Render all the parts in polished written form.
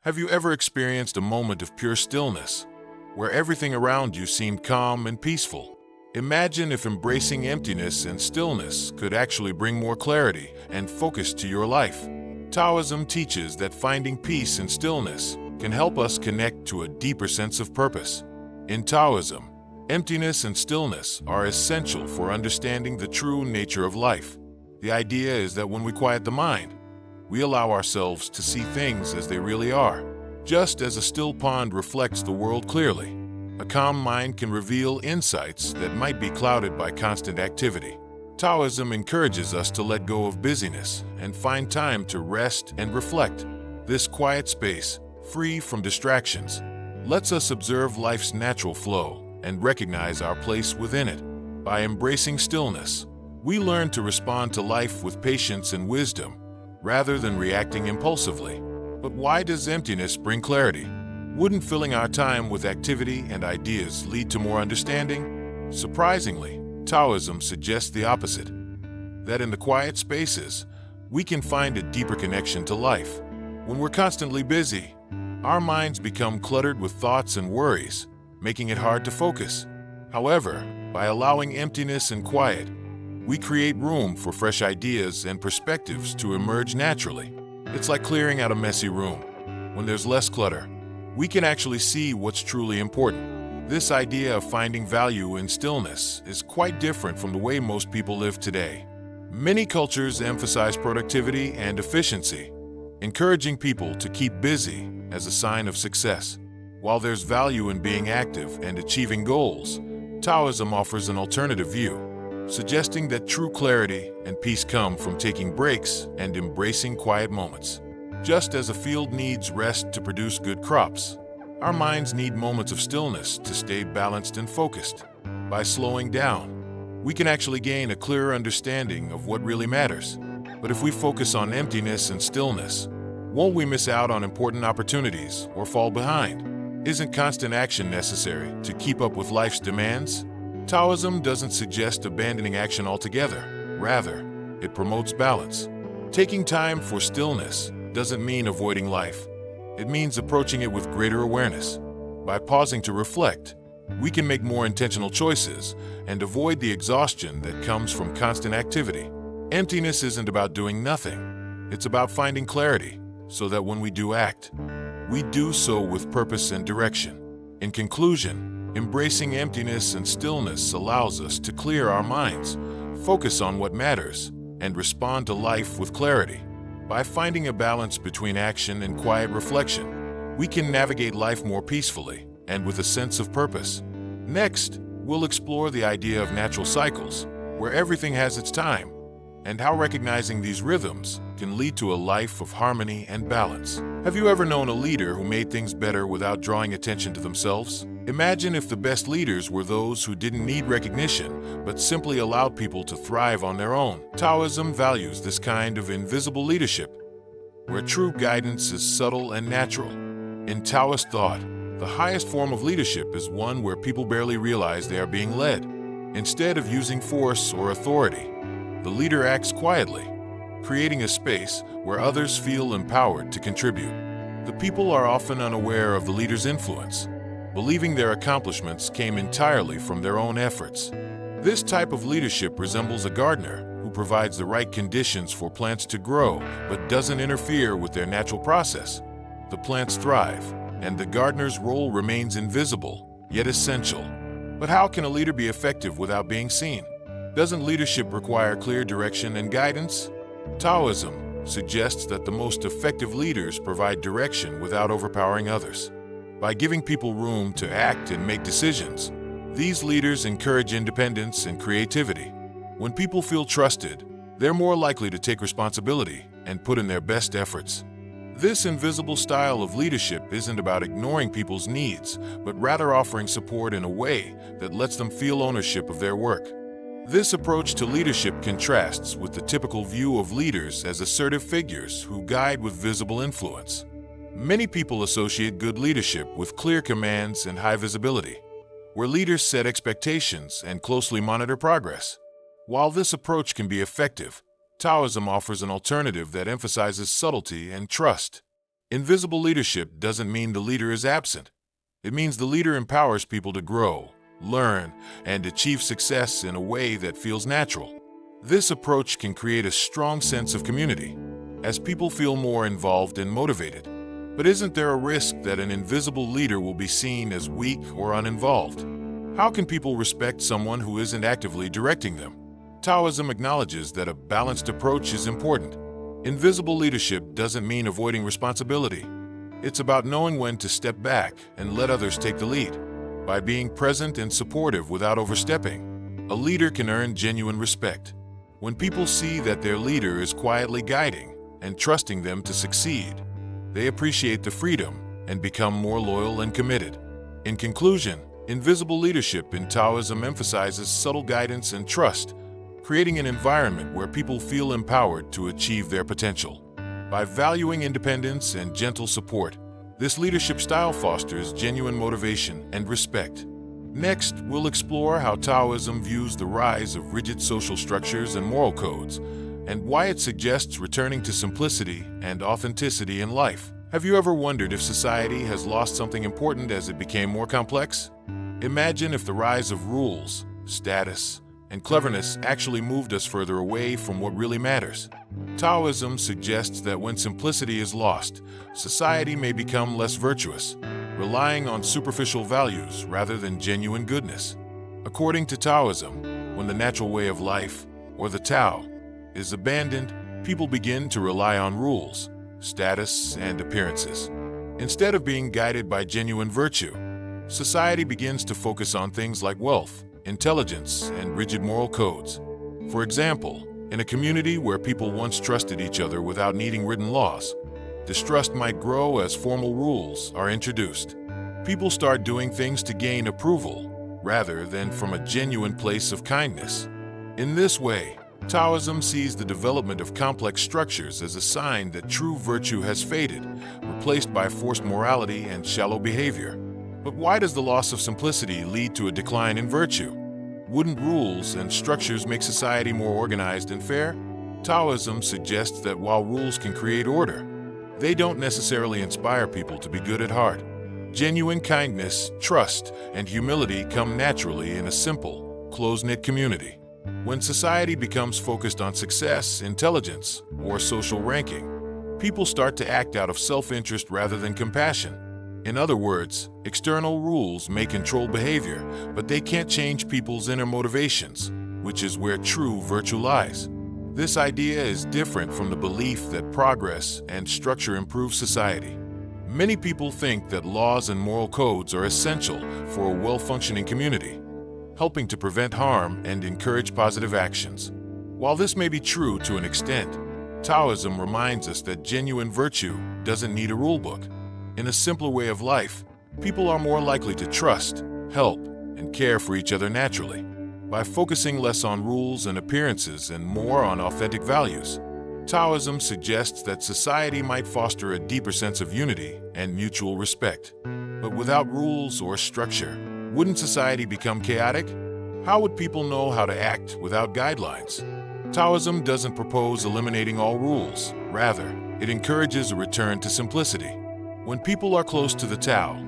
Have you ever experienced a moment of pure stillness, where everything around you seemed calm and peaceful? Imagine if embracing emptiness and stillness could actually bring more clarity and focus to your life. Taoism teaches that finding peace and stillness can help us connect to a deeper sense of purpose. In Taoism, emptiness and stillness are essential for understanding the true nature of life. The idea is that when we quiet the mind, we allow ourselves to see things as they really are. Just as a still pond reflects the world clearly, a calm mind can reveal insights that might be clouded by constant activity. Taoism encourages us to let go of busyness and find time to rest and reflect. This quiet space, free from distractions, lets us observe life's natural flow and recognize our place within it. By embracing stillness, we learn to respond to life with patience and wisdom, rather than reacting impulsively. But why does emptiness bring clarity? Wouldn't filling our time with activity and ideas lead to more understanding? Surprisingly, Taoism suggests the opposite, that in the quiet spaces, we can find a deeper connection to life. When we're constantly busy, our minds become cluttered with thoughts and worries, making it hard to focus. However, by allowing emptiness and quiet, we create room for fresh ideas and perspectives to emerge naturally. It's like clearing out a messy room. When there's less clutter, we can actually see what's truly important. This idea of finding value in stillness is quite different from the way most people live today. Many cultures emphasize productivity and efficiency, encouraging people to keep busy as a sign of success. While there's value in being active and achieving goals, Taoism offers an alternative view, suggesting that true clarity and peace come from taking breaks and embracing quiet moments. Just as a field needs rest to produce good crops, our minds need moments of stillness to stay balanced and focused. By slowing down, we can actually gain a clearer understanding of what really matters. But if we focus on emptiness and stillness, won't we miss out on important opportunities or fall behind? Isn't constant action necessary to keep up with life's demands? Taoism doesn't suggest abandoning action altogether. Rather, it promotes balance. Taking time for stillness doesn't mean avoiding life. It means approaching it with greater awareness. By pausing to reflect, we can make more intentional choices and avoid the exhaustion that comes from constant activity. Emptiness isn't about doing nothing. It's about finding clarity, so that when we do act, we do so with purpose and direction. In conclusion, embracing emptiness and stillness allows us to clear our minds, focus on what matters, and respond to life with clarity. By finding a balance between action and quiet reflection, we can navigate life more peacefully and with a sense of purpose. Next, we'll explore the idea of natural cycles, where everything has its time, and how recognizing these rhythms can lead to a life of harmony and balance. Have you ever known a leader who made things better without drawing attention to themselves? Imagine if the best leaders were those who didn't need recognition, but simply allowed people to thrive on their own. Taoism values this kind of invisible leadership, where true guidance is subtle and natural. In Taoist thought, the highest form of leadership is one where people barely realize they are being led. Instead of using force or authority, the leader acts quietly, creating a space where others feel empowered to contribute. The people are often unaware of the leader's influence, believing their accomplishments came entirely from their own efforts. This type of leadership resembles a gardener who provides the right conditions for plants to grow, but doesn't interfere with their natural process. The plants thrive, and the gardener's role remains invisible, yet essential. But how can a leader be effective without being seen? Doesn't leadership require clear direction and guidance? Taoism suggests that the most effective leaders provide direction without overpowering others. By giving people room to act and make decisions, these leaders encourage independence and creativity. When people feel trusted, they're more likely to take responsibility and put in their best efforts. This invisible style of leadership isn't about ignoring people's needs, but rather offering support in a way that lets them feel ownership of their work. This approach to leadership contrasts with the typical view of leaders as assertive figures who guide with visible influence. Many people associate good leadership with clear commands and high visibility, where leaders set expectations and closely monitor progress. While this approach can be effective, Taoism offers an alternative that emphasizes subtlety and trust. Invisible leadership doesn't mean the leader is absent. It means the leader empowers people to grow, learn, and achieve success in a way that feels natural. This approach can create a strong sense of community, as people feel more involved and motivated. But isn't there a risk that an invisible leader will be seen as weak or uninvolved? How can people respect someone who isn't actively directing them? Taoism acknowledges that a balanced approach is important. Invisible leadership doesn't mean avoiding responsibility. It's about knowing when to step back and let others take the lead. By being present and supportive without overstepping, a leader can earn genuine respect. When people see that their leader is quietly guiding and trusting them to succeed, they appreciate the freedom and become more loyal and committed. In conclusion, invisible leadership in Taoism emphasizes subtle guidance and trust, creating an environment where people feel empowered to achieve their potential. By valuing independence and gentle support, this leadership style fosters genuine motivation and respect. Next, we'll explore how Taoism views the rise of rigid social structures and moral codes, and why it suggests returning to simplicity and authenticity in life. Have you ever wondered if society has lost something important as it became more complex? Imagine if the rise of rules, status, and cleverness actually moved us further away from what really matters. Taoism suggests that when simplicity is lost, society may become less virtuous, relying on superficial values rather than genuine goodness. According to Taoism, when the natural way of life, or the Tao, is abandoned, people begin to rely on rules, status, and appearances. Instead of being guided by genuine virtue, society begins to focus on things like wealth, intelligence, and rigid moral codes. For example, in a community where people once trusted each other without needing written laws, distrust might grow as formal rules are introduced. People start doing things to gain approval, rather than from a genuine place of kindness. In this way, Taoism sees the development of complex structures as a sign that true virtue has faded, replaced by forced morality and shallow behavior. But why does the loss of simplicity lead to a decline in virtue? Wouldn't rules and structures make society more organized and fair? Taoism suggests that while rules can create order, they don't necessarily inspire people to be good at heart. Genuine kindness, trust, and humility come naturally in a simple, close-knit community. When society becomes focused on success, intelligence, or social ranking, people start to act out of self-interest rather than compassion. In other words, external rules may control behavior, but they can't change people's inner motivations, which is where true virtue lies. This idea is different from the belief that progress and structure improve society. Many people think that laws and moral codes are essential for a well-functioning community, helping to prevent harm and encourage positive actions. While this may be true to an extent, Taoism reminds us that genuine virtue doesn't need a rulebook. In a simpler way of life, people are more likely to trust, help, and care for each other naturally. By focusing less on rules and appearances and more on authentic values, Taoism suggests that society might foster a deeper sense of unity and mutual respect. But without rules or structure, wouldn't society become chaotic? How would people know how to act without guidelines? Taoism doesn't propose eliminating all rules. Rather, it encourages a return to simplicity. When people are close to the Tao,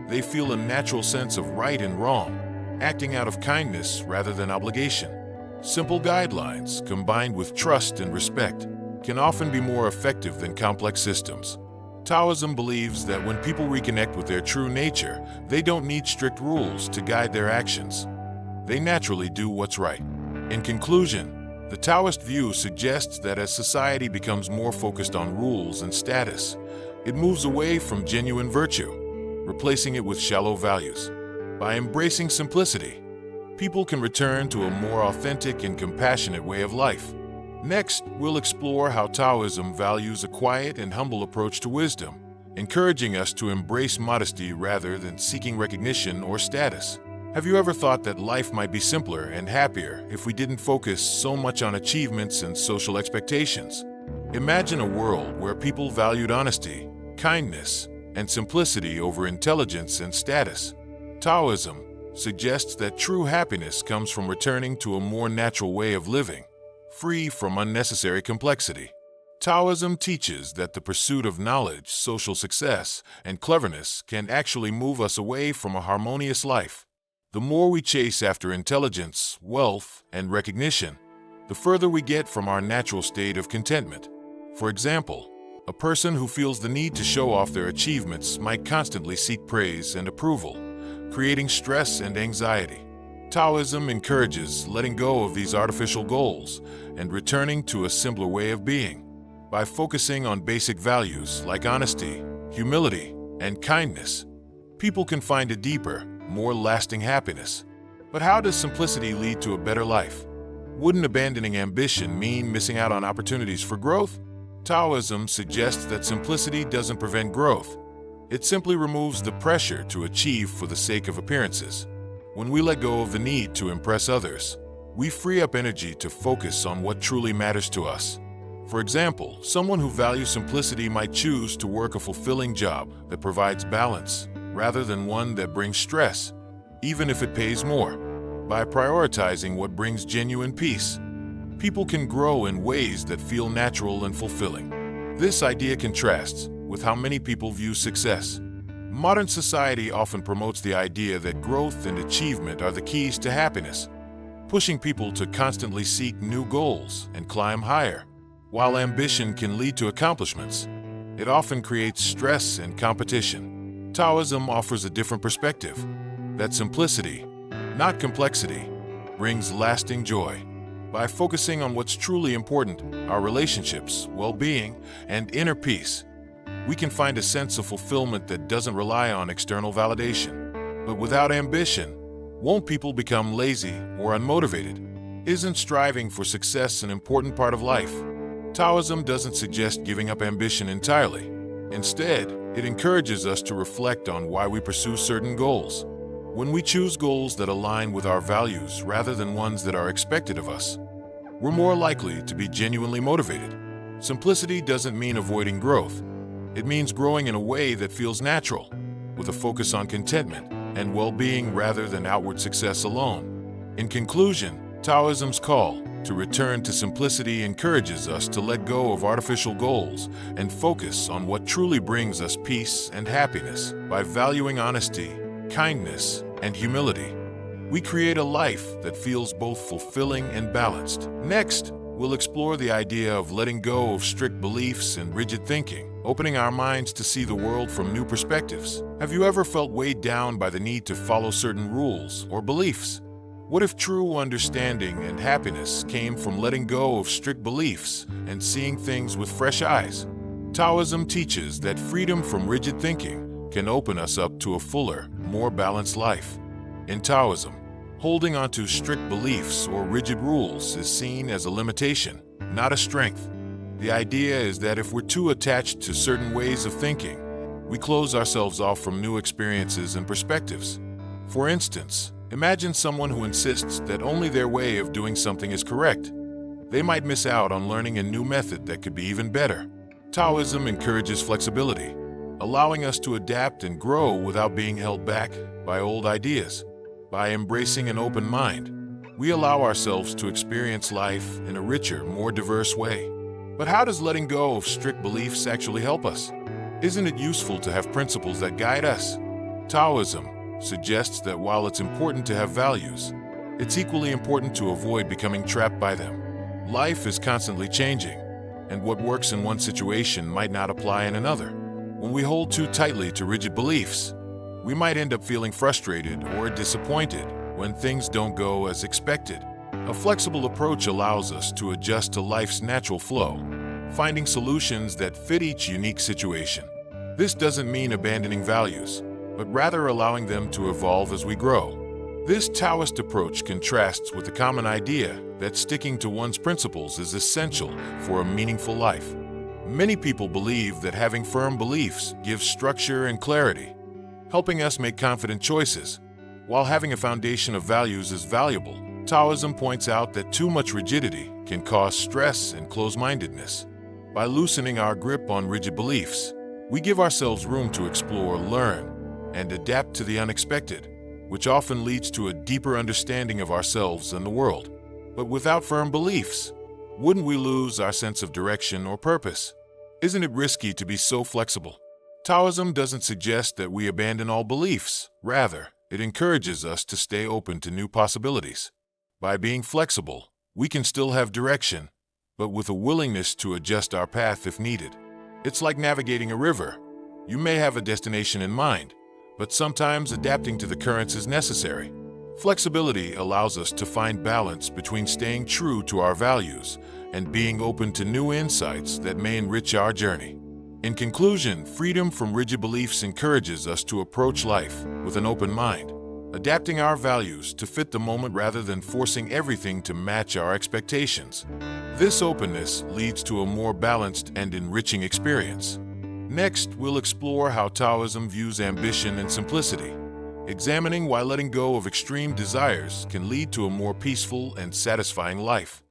they feel a natural sense of right and wrong, acting out of kindness rather than obligation. Simple guidelines, combined with trust and respect, can often be more effective than complex systems. Taoism believes that when people reconnect with their true nature, they don't need strict rules to guide their actions. They naturally do what's right. In conclusion, the Taoist view suggests that as society becomes more focused on rules and status, it moves away from genuine virtue, replacing it with shallow values. By embracing simplicity, people can return to a more authentic and compassionate way of life. Next, we'll explore how Taoism values a quiet and humble approach to wisdom, encouraging us to embrace modesty rather than seeking recognition or status. Have you ever thought that life might be simpler and happier if we didn't focus so much on achievements and social expectations? Imagine a world where people valued honesty, kindness, and simplicity over intelligence and status. Taoism suggests that true happiness comes from returning to a more natural way of living, free from unnecessary complexity. Taoism teaches that the pursuit of knowledge, social success, and cleverness can actually move us away from a harmonious life. The more we chase after intelligence, wealth, and recognition, the further we get from our natural state of contentment. For example, a person who feels the need to show off their achievements might constantly seek praise and approval, creating stress and anxiety. Taoism encourages letting go of these artificial goals and returning to a simpler way of being. By focusing on basic values like honesty, humility, and kindness, people can find a deeper, more lasting happiness. But how does simplicity lead to a better life? Wouldn't abandoning ambition mean missing out on opportunities for growth? Taoism suggests that simplicity doesn't prevent growth. It simply removes the pressure to achieve for the sake of appearances. When we let go of the need to impress others, we free up energy to focus on what truly matters to us. For example, someone who values simplicity might choose to work a fulfilling job that provides balance, rather than one that brings stress, even if it pays more. By prioritizing what brings genuine peace, people can grow in ways that feel natural and fulfilling. This idea contrasts with how many people view success. Modern society often promotes the idea that growth and achievement are the keys to happiness, pushing people to constantly seek new goals and climb higher. While ambition can lead to accomplishments, it often creates stress and competition. Taoism offers a different perspective, that simplicity, not complexity, brings lasting joy. By focusing on what's truly important, our relationships, well-being, and inner peace, we can find a sense of fulfillment that doesn't rely on external validation. But without ambition, won't people become lazy or unmotivated? Isn't striving for success an important part of life? Taoism doesn't suggest giving up ambition entirely. Instead, it encourages us to reflect on why we pursue certain goals. When we choose goals that align with our values rather than ones that are expected of us, we're more likely to be genuinely motivated. Simplicity doesn't mean avoiding growth. It means growing in a way that feels natural, with a focus on contentment and well-being rather than outward success alone. In conclusion, Taoism's call to return to simplicity encourages us to let go of artificial goals and focus on what truly brings us peace and happiness. By valuing honesty, kindness, and humility, we create a life that feels both fulfilling and balanced. Next, we'll explore the idea of letting go of strict beliefs and rigid thinking, opening our minds to see the world from new perspectives. Have you ever felt weighed down by the need to follow certain rules or beliefs? What if true understanding and happiness came from letting go of strict beliefs and seeing things with fresh eyes? Taoism teaches that freedom from rigid thinking can open us up to a fuller, more balanced life. In Taoism, holding onto strict beliefs or rigid rules is seen as a limitation, not a strength. The idea is that if we're too attached to certain ways of thinking, we close ourselves off from new experiences and perspectives. For instance, imagine someone who insists that only their way of doing something is correct. They might miss out on learning a new method that could be even better. Taoism encourages flexibility, allowing us to adapt and grow without being held back by old ideas. By embracing an open mind, we allow ourselves to experience life in a richer, more diverse way. But how does letting go of strict beliefs actually help us? Isn't it useful to have principles that guide us? Taoism suggests that while it's important to have values, it's equally important to avoid becoming trapped by them. Life is constantly changing, and what works in one situation might not apply in another. When we hold too tightly to rigid beliefs, we might end up feeling frustrated or disappointed when things don't go as expected. A flexible approach allows us to adjust to life's natural flow, finding solutions that fit each unique situation. This doesn't mean abandoning values, but rather allowing them to evolve as we grow. This Taoist approach contrasts with the common idea that sticking to one's principles is essential for a meaningful life. Many people believe that having firm beliefs gives structure and clarity, helping us make confident choices. While having a foundation of values is valuable, Taoism points out that too much rigidity can cause stress and close-mindedness. By loosening our grip on rigid beliefs, we give ourselves room to explore, learn, and adapt to the unexpected, which often leads to a deeper understanding of ourselves and the world. But without firm beliefs, wouldn't we lose our sense of direction or purpose? Isn't it risky to be so flexible? Taoism doesn't suggest that we abandon all beliefs. Rather, it encourages us to stay open to new possibilities. By being flexible, we can still have direction, but with a willingness to adjust our path if needed. It's like navigating a river. You may have a destination in mind, but sometimes adapting to the currents is necessary. Flexibility allows us to find balance between staying true to our values and being open to new insights that may enrich our journey. In conclusion, freedom from rigid beliefs encourages us to approach life with an open mind, adapting our values to fit the moment rather than forcing everything to match our expectations. This openness leads to a more balanced and enriching experience. Next, we'll explore how Taoism views ambition and simplicity, examining why letting go of extreme desires can lead to a more peaceful and satisfying life.